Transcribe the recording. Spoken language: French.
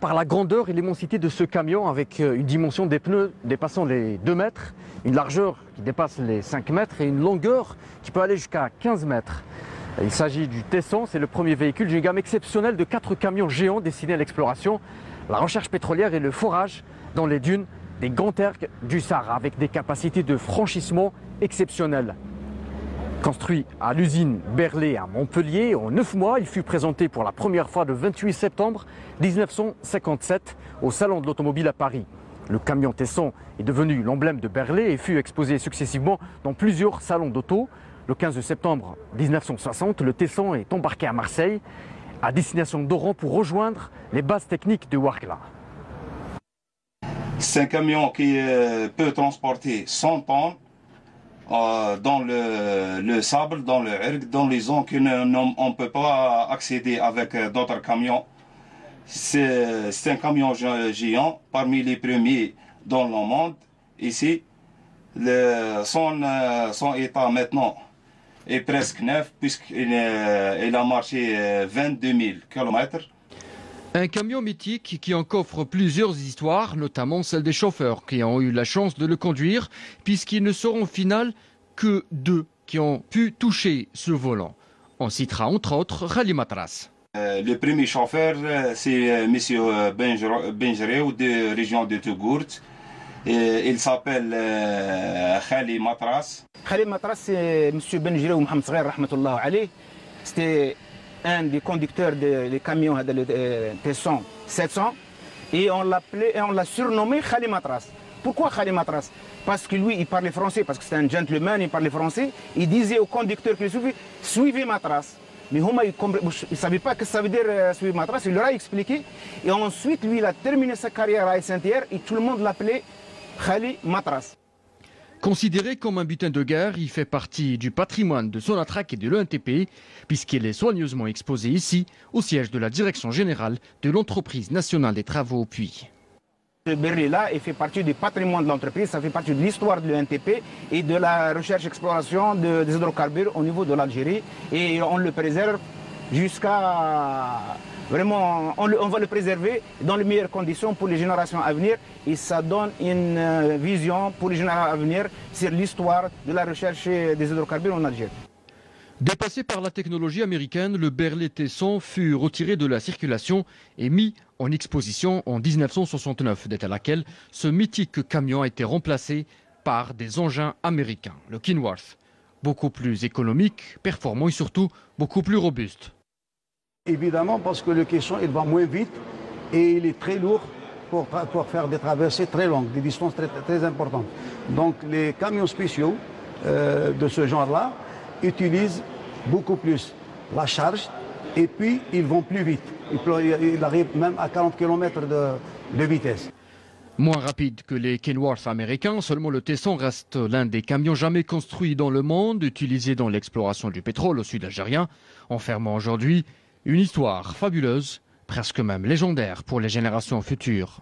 Par la grandeur et l'immensité de ce camion, avec une dimension des pneus dépassant les 2 mètres, une largeur qui dépasse les 5 mètres et une longueur qui peut aller jusqu'à 15 mètres. Il s'agit du Tesson, c'est le premier véhicule d'une gamme exceptionnelle de 4 camions géants destinés à l'exploration, la recherche pétrolière et le forage dans les dunes des Grands Terres du Sahara, avec des capacités de franchissement exceptionnelles. Construit à l'usine Berlay à Montpellier, en 9 mois, il fut présenté pour la première fois le 28 septembre 1957 au Salon de l'Automobile à Paris. Le camion Tesson est devenu l'emblème de Berlay et fut exposé successivement dans plusieurs salons d'auto. Le 15 septembre 1960, le Tesson est embarqué à Marseille à destination d'Oran pour rejoindre les bases techniques de Warkla. C'est un camion qui peut transporter 100 tonnes dans le sable, dans le erg, dans les zones qu'on ne peut pas accéder avec d'autres camions. C'est un camion géant, parmi les premiers dans le monde. Ici, son état maintenant est presque neuf, puisqu'il a marché 22 000 km. Un camion mythique qui en coffre plusieurs histoires, notamment celle des chauffeurs qui ont eu la chance de le conduire, puisqu'ils ne seront au final que 2 qui ont pu toucher ce volant. On citera entre autres Khali Matras. Le premier chauffeur, c'est M. Benjereu de la région de Tougourt. Il s'appelle Khali Matras. Khali Matras, c'est M. Benjereu Mohamed Sgher, rahmatullah alayh. C'était un des conducteurs des camions de Tesson 700 et on l'a surnommé Khali Matras. Pourquoi Khali Matras? Parce que lui, il parlait français, parce que c'était un gentleman, il parlait français. Il disait aux conducteurs qui le suivaient, suivez Matras. Mais Houma, il ne savait pas ce que ça veut dire suivre Matras, il leur a expliqué. Et ensuite, lui, il a terminé sa carrière à SNTR et tout le monde l'appelait Khali Matras. Considéré comme un butin de guerre, il fait partie du patrimoine de Sonatrach et de l'ENTP, puisqu'il est soigneusement exposé ici, au siège de la direction générale de l'entreprise nationale des travaux au puits. Ce Berlay-là fait partie du patrimoine de l'entreprise, ça fait partie de l'histoire de l'ENTP et de la recherche-exploration des hydrocarbures au niveau de l'Algérie. Et on le préserve jusqu'à... Vraiment, on va le préserver dans les meilleures conditions pour les générations à venir. Et ça donne une vision pour les générations à venir sur l'histoire de la recherche des hydrocarbures en Algérie. Dépassé par la technologie américaine, le Berlay Tesson fut retiré de la circulation et mis en exposition en 1969, date à laquelle ce mythique camion a été remplacé par des engins américains, le Kenworth, beaucoup plus économique, performant et surtout beaucoup plus robuste. Évidemment parce que le caisson il va moins vite et il est très lourd pour faire des traversées très longues, des distances très importantes. Donc les camions spéciaux de ce genre-là utilisent beaucoup plus la charge et puis ils vont plus vite. Ils arrivent même à 40 km de vitesse. Moins rapide que les Kenworth américains, seulement le Tesson reste l'un des camions jamais construits dans le monde, utilisé dans l'exploration du pétrole au sud algérien, enfermant aujourd'hui une histoire fabuleuse, presque même légendaire pour les générations futures.